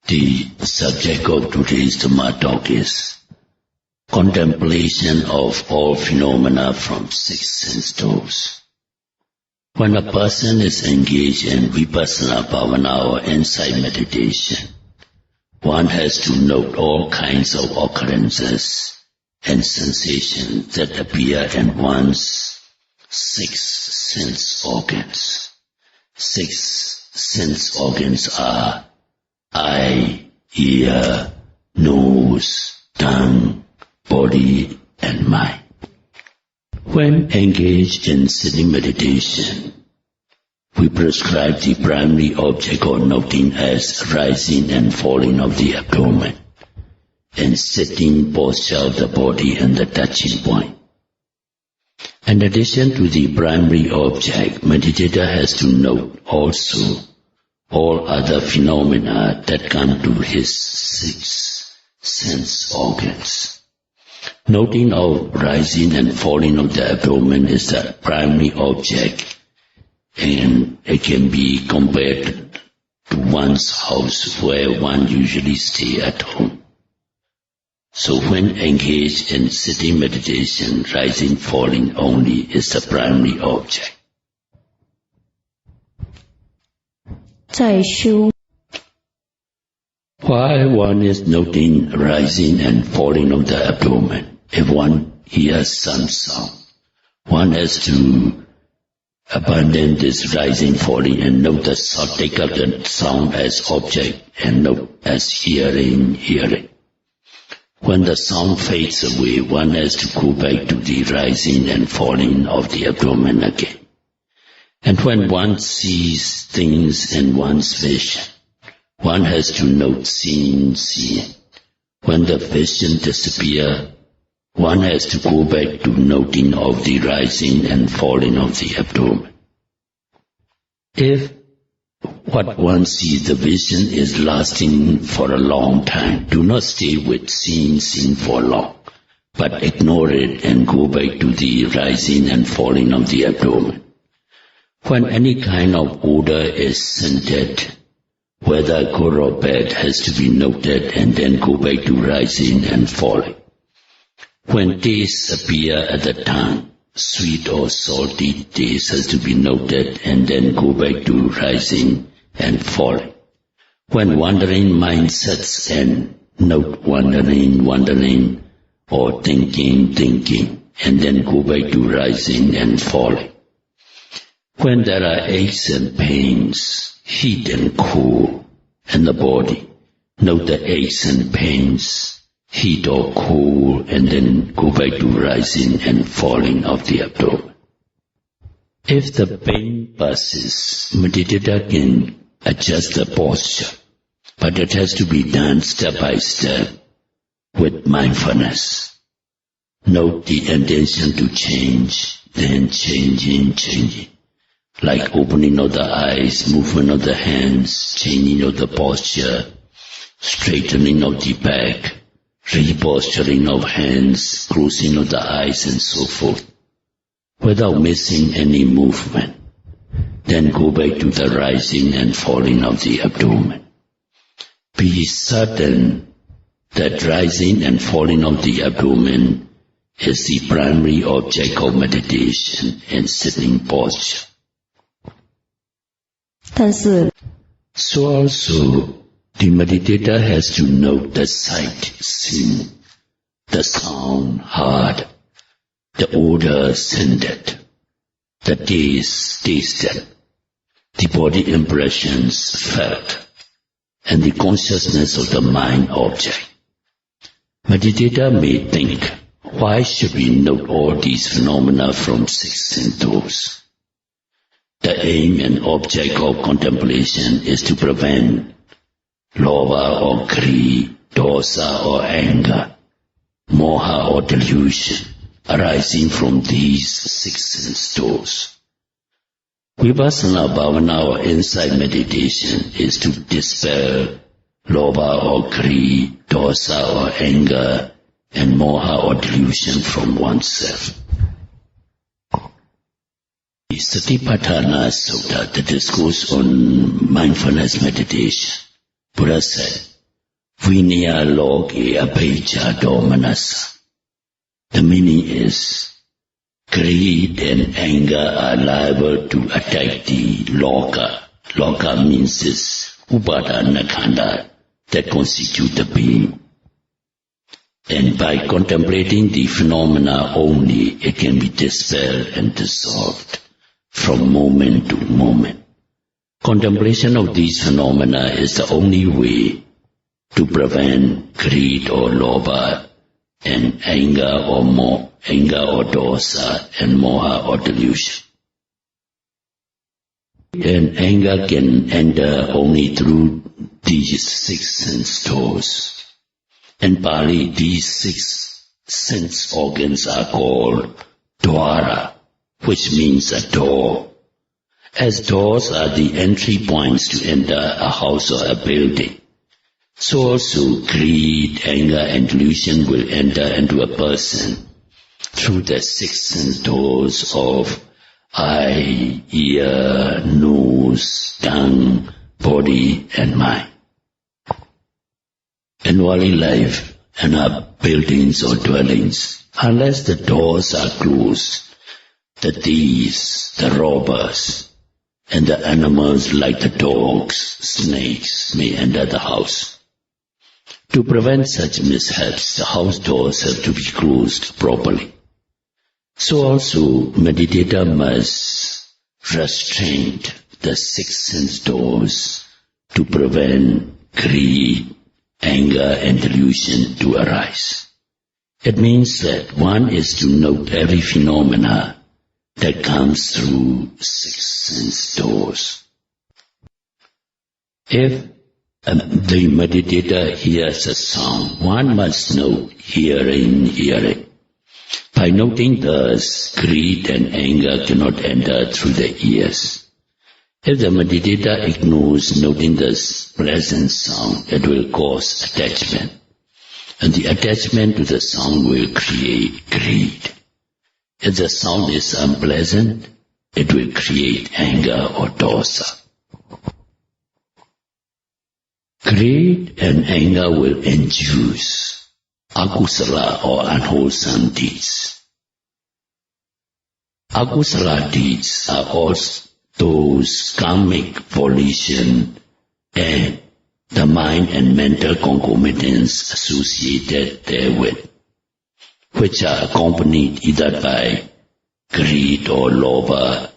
The subject of today's Dhamma talk is contemplation of all phenomena from six sense doors. When a person is engaged in vipassana bhavana or insight meditation, one has to note all kinds of occurrences and sensations that appear in one's six sense organs. Six sense organs are eye, ear, nose, tongue, body and mind. When engaged in sitting meditation, we prescribe the primary object or noting as rising and falling of the abdomen and sitting posture of the body and the touching point. In addition to the primary object, meditator has to note also all other phenomena that come to his six sense organs. Noting of rising and falling of the abdomen is the primary object, and it can be compared to one's house where one usually stays at home. So when engaged in sitting meditation, rising, falling only is the primary object. 在修 While one is noting rising and falling of the abdomen, if one hears some sound, one has to abandon this rising, falling and note the sound, take up the sound as object and note as hearing. When the sound fades away, one has to go back to the rising and falling of the abdomen again. And when one sees things in one's vision, one has to note seeing. When the vision disappears, one has to go back to noting of the rising and falling of the abdomen. If what one sees, the vision, is lasting for a long time, do not stay with seeing for long, but ignore it and go back to the rising and falling of the abdomen. When any kind of odor is scented, whether good or bad, has to be noted and then go back to rising and falling. When tastes appear at the tongue, sweet or salty taste has to be noted and then go back to rising and falling. When wandering mind sets in, note wandering or thinking and then go back to rising and falling. When there are aches and pains, heat and cool in the body, note the aches and pains, heat or cool, and then go back to rising and falling of the abdomen. If the pain passes, meditator can adjust the posture, but it has to be done step by step with mindfulness. Note the intention to change, then changing. Like opening of the eyes, movement of the hands, changing of the posture, straightening of the back, reposturing of hands, closing of the eyes and so forth, without missing any movement. Then go back to the rising and falling of the abdomen. Be certain that rising and falling of the abdomen is the primary object of meditation and sitting posture. 但是 So also, the meditator has to note the sight seen, the sound heard, the odor scented, the taste tasted, the body impressions felt, and the consciousness of the mind object. Meditator may think, why should we note all these phenomena from six sense doors? The aim and object of contemplation is to prevent lobha or greed, dosa or anger, moha or delusion arising from these six sense doors. Vipassana bhavana or insight meditation is to dispel lobha or greed, dosa or anger, and moha or delusion from oneself. The Satipatthana Sutta, that discourse on mindfulness meditation, Buddha said, Vinaya loke abhijado manasa. The meaning is, greed and anger are liable to attack the loka. Loka means this upadana khanda that constitute the being. And by contemplating the phenomena only, it can be dispelled and dissolved from moment to moment. Contemplation of these phenomena is the only way to prevent greed or lobha and anger or dosa and moha or delusion. And anger can enter only through these 6 sense doors. In Pali, these 6 sense organs are called dwara, which means a door. As doors are the entry points to enter a house or a building, so also greed, anger and delusion will enter into a person through the 6 sense doors of eye, ear, nose, tongue, body and mind. In worldly life and our buildings or dwellings, unless the doors are closed, the thieves, the robbers, and the animals like the dogs, snakes may enter the house. To prevent such mishaps, the house doors have to be closed properly. So also, meditator must restrain the 6 sense doors to prevent greed, anger and delusion to arise. It means that one is to note every phenomena that comes through 6 sense doors. If the meditator hears a sound, one must note hearing. By noting thus, greed and anger cannot enter through the ears. If the meditator ignores noting this pleasant sound, it will cause attachment, and the attachment to the sound will create greed. If the sound is unpleasant, it will create anger or dosa. Greed and anger will induce akusala or unwholesome deeds. Akusala deeds are also those karmic volition and the mind and mental concomitants associated therewith, which are accompanied either by greed or lobha,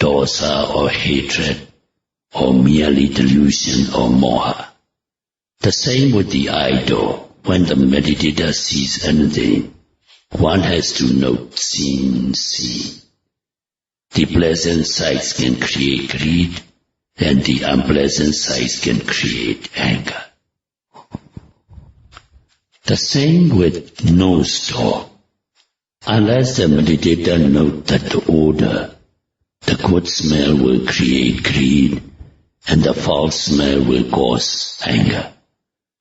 dosa or hatred, or merely delusion or moha. The same with the eye door. When the meditator sees anything, one has to note seen. The pleasant sights can create greed, and the unpleasant sights can create anger. The same with nose door. Unless the meditator notes that the odor, the good smell will create greed, and the foul smell will cause anger.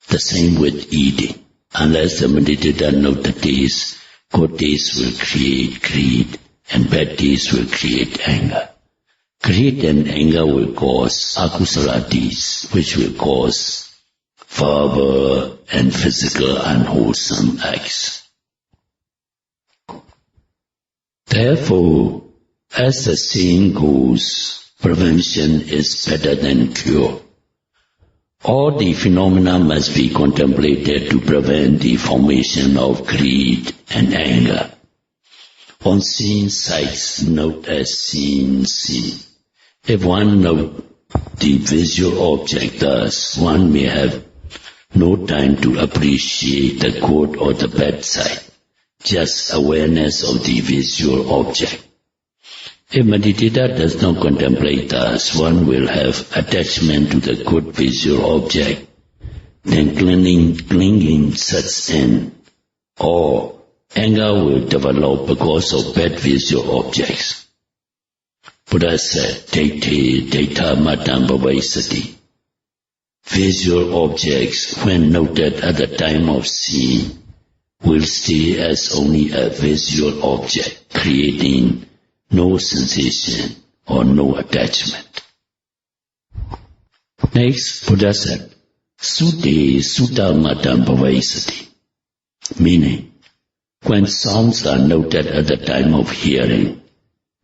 The same with eating. Unless the meditator notes the taste, good taste will create greed, and bad taste will create anger. Greed and anger will cause akusala deeds, which will cause verbal and physical unwholesome acts. Therefore, as the saying goes, prevention is better than cure. All the phenomena must be contemplated to prevent the formation of greed and anger. On seen sights, note as seen. If one notes the visual object thus, one may have no time to appreciate the good or the bad sight, just awareness of the visual object. If meditator does not contemplate thus, one will have attachment to the good visual object, then clinging sets in, or anger will develop because of bad visual objects. Buddha said, Data matam bhavaisati. Visual objects, when noted at the time of seeing, will stay as only a visual object, creating no sensation or no attachment. Next, Buddha said, Sute Sutamatam Bhavaisati, meaning, when sounds are noted at the time of hearing,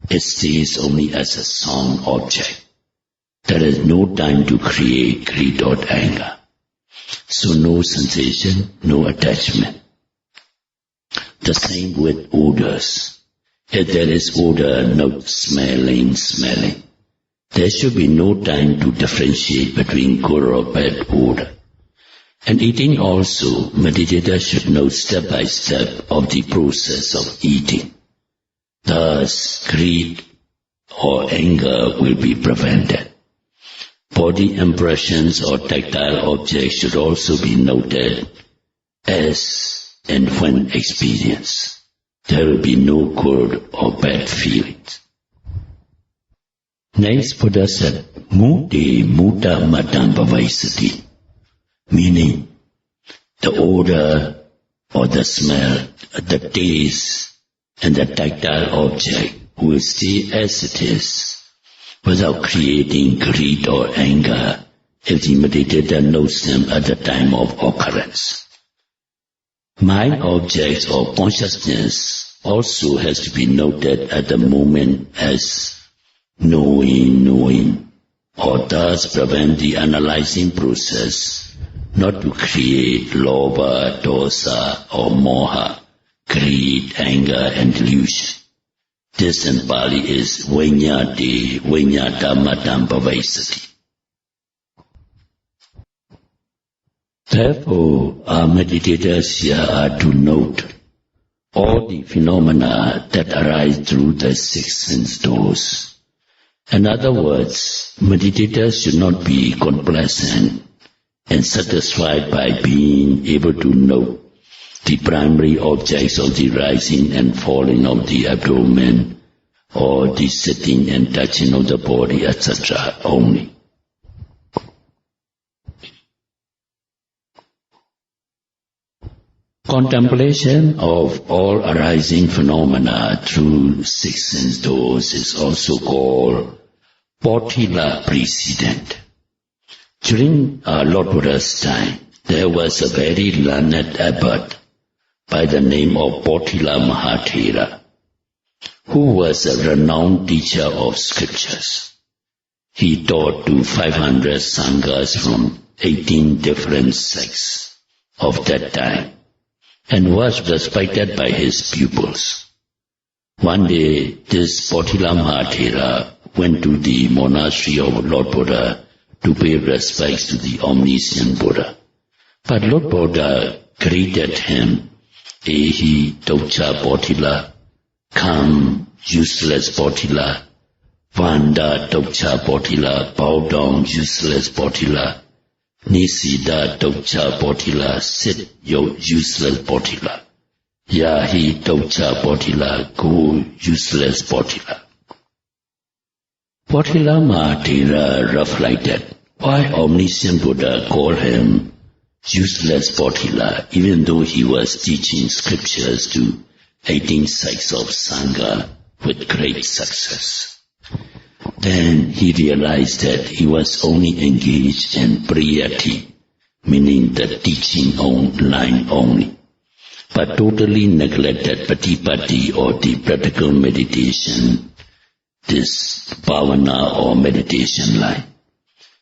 it stays only as a sound object. There is no time to create greed or anger. So no sensation, no attachment. The same with odors. If there is odor, no smelling. There should be no time to differentiate between good or bad odor. And eating also, meditators should know step by step of the process of eating. Thus, greed or anger will be prevented. Body impressions or tactile objects should also be noted as and when experienced. There will be no good or bad feelings. Next, Buddha said, Mute Muta Matam Bhavaisati, meaning the odor or the smell, the taste and the tactile object will stay as it is without creating greed or anger if the meditator knows them at the time of occurrence. Mind objects or consciousness also has to be noted at the moment as knowing, or thus prevent the analyzing process not to create lobha, dosa or moha, greed, anger and delusion. This in Pali is viññāti viññātamatam bhavaisati. Therefore, our meditators here are to note all the phenomena that arise through the six sense doors. In other words, meditators should not be complacent and satisfied by being able to note the primary objects of the rising and falling of the abdomen or the sitting and touching of the body, etc. only. Contemplation of all arising phenomena through six sense doors is also called Potila precedent. During our Lord Buddha's time, there was a very learned abbot by the name of Potila Mahathera, who was a renowned teacher of scriptures. He taught to 500 sanghas from 18 different sects of that time, and was respected by his pupils. One day, this Potila Mahathera went to the monastery of Lord Buddha to pay respects to the omniscient Buddha. But Lord Buddha greeted him, Ehi Tokcha Potila, come, useless Potila, Vanda Tokcha Potila, bow down, useless Potila, Nisida Tokcha Potila, sit, yo useless Potila. Yahi Tokcha Potila, go, useless Potila. Potila Mahathera reflected, why omniscient Buddha called him useless Potila, even though he was teaching scriptures to 18 sects of Sangha with great success. Then he realized that he was only engaged in priyati, meaning the teaching line only, but totally neglected patipati or the practical meditation, this bhavana or meditation line.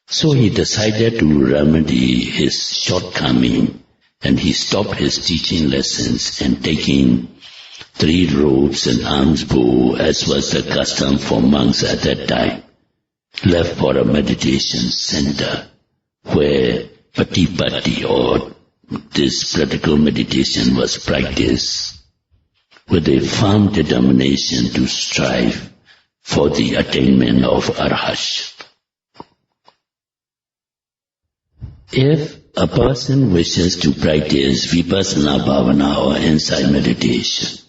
So he decided to remedy his shortcoming, and he stopped his teaching lessons and taking 3 robes and alms bowl, as was the custom for monks at that time, left for a meditation center where patipati or this practical meditation was practiced with a firm determination to strive for the attainment of arhat. If a person wishes to practice vipassana bhavana or insight meditation,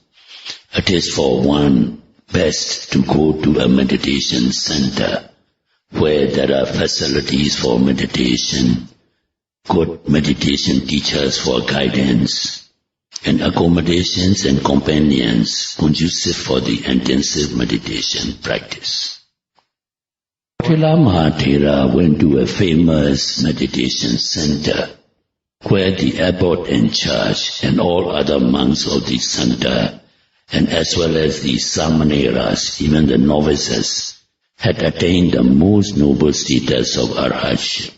it is for one best to go to a meditation center where there are facilities for meditation, good meditation teachers for guidance, and accommodations and companions conducive for the intensive meditation practice. Potila Mahathera went to a famous meditation center where the abbot in charge and all other monks of the center, and as well as the samaneras, even the novices, had attained the most noble status of arhatship.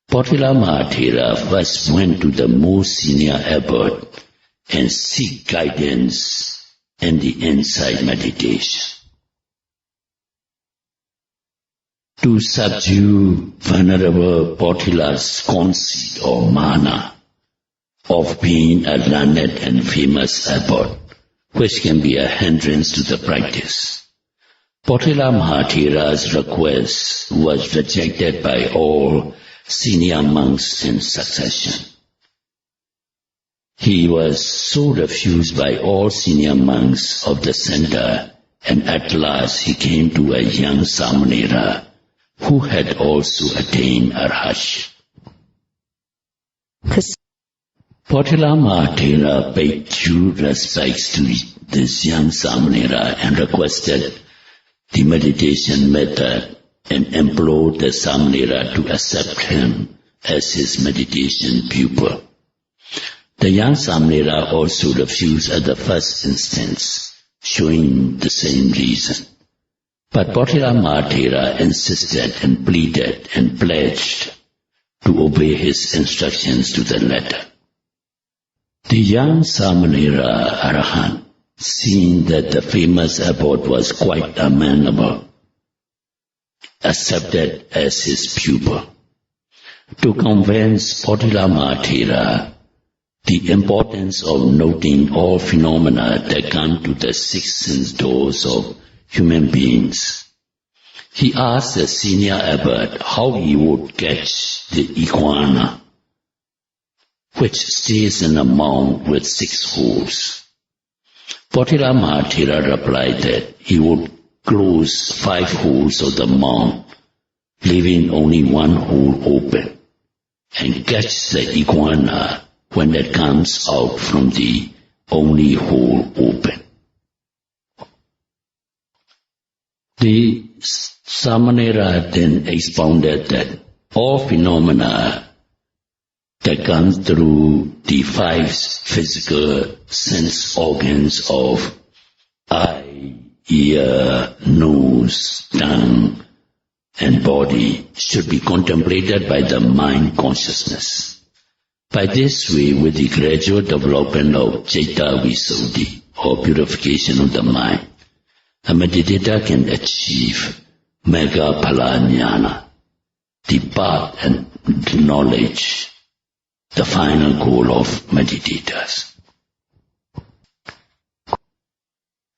Potila Mahathera first went to the most senior abbot and seek guidance in the insight meditation. To subdue Venerable Potila's conceit or mana of being a learned and famous abbot, which can be a hindrance to the practice, Potila Mahathera's request was rejected by all senior monks in succession. He was so refused by all senior monks of the center, and at last he came to a young samanera who had also attained arhatship. Potila Mahathera paid due respects to this young samanera and requested the meditation method and implored the samanera to accept him as his meditation pupil. The young samanera also refused at the first instance, showing the same reason. But Potila Mahathera insisted and pleaded and pledged to obey his instructions to the letter. The young samanera arahant, seeing that the famous abbot was quite amenable, accepted as his pupil. To convince Potila Mahathera the importance of noting all phenomena that come to the six sense doors of human beings, he asked the senior abbot how he would catch the iguana, which stays in a mound with 6 holes. Potila Mahathera replied that he would close 5 holes of the mound, leaving only 1 hole open, and catch the iguana when it comes out from the only hole open. The samanera then expounded that all phenomena that come through the 5 physical sense organs of eye, ear, nose, tongue, and body should be contemplated by the mind consciousness. By this way, with the gradual development of Citta Visuddhi, or purification of the mind, a meditator can achieve Megha Phala Jnana, the path and knowledge, the final goal of meditators.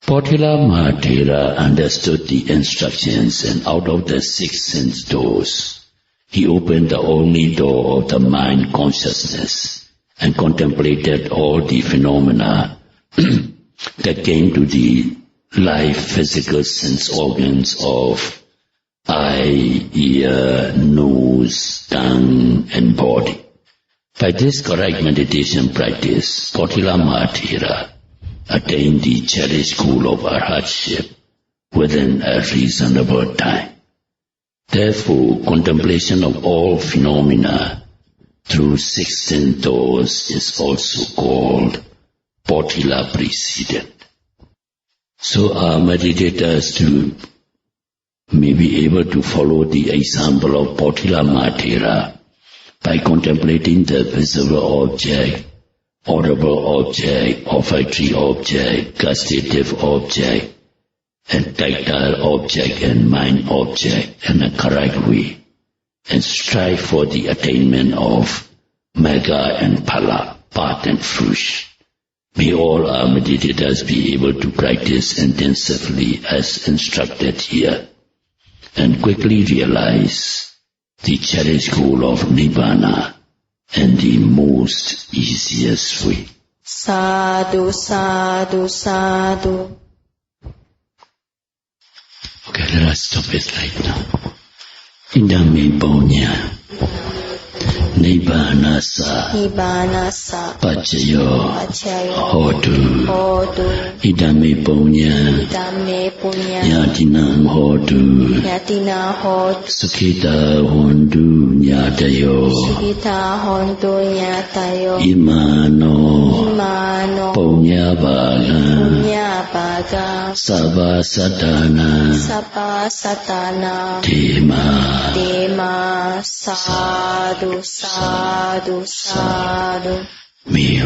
Potila Mahathera understood the instructions, and out of the 6 sense doors, he opened the only door of the mind consciousness and contemplated all the phenomena that came to the live physical sense organs of eye, ear, nose, tongue, and body. By this correct meditation practice, Potila Mahathera attained the cherished goal of arhatship within a reasonable time. Therefore, contemplation of all phenomena through 6 sense doors is also called Potila precedent. So our meditators may be able to follow the example of Potila Mahathera by contemplating the visible object, audible object, olfactory object, gustative object, and tactile object and mind object in a correct way, and strive for the attainment of Megha and Phala, path and fruition. May all our meditators be able to practice intensively as instructed here, and quickly realize the cherished goal of Nibbana in the most easiest way. Sadhu, sadhu, sadhu. Okay, let us stop it right now. Idame Bonya Nibbanasa Nibbanasa Pachayo Pachayo Hotu Hotu Idame Punya Idame Punya Yatinam Hotu Yatina Hotu Sukhita Hondu Nyatayo Sukita Hontu Nyatayo Imano Imano Punya Bhagan Punya Bhaga Sabha Satana Sapa Satana Tema Dema Sadhu Sadhu Sadhu Mi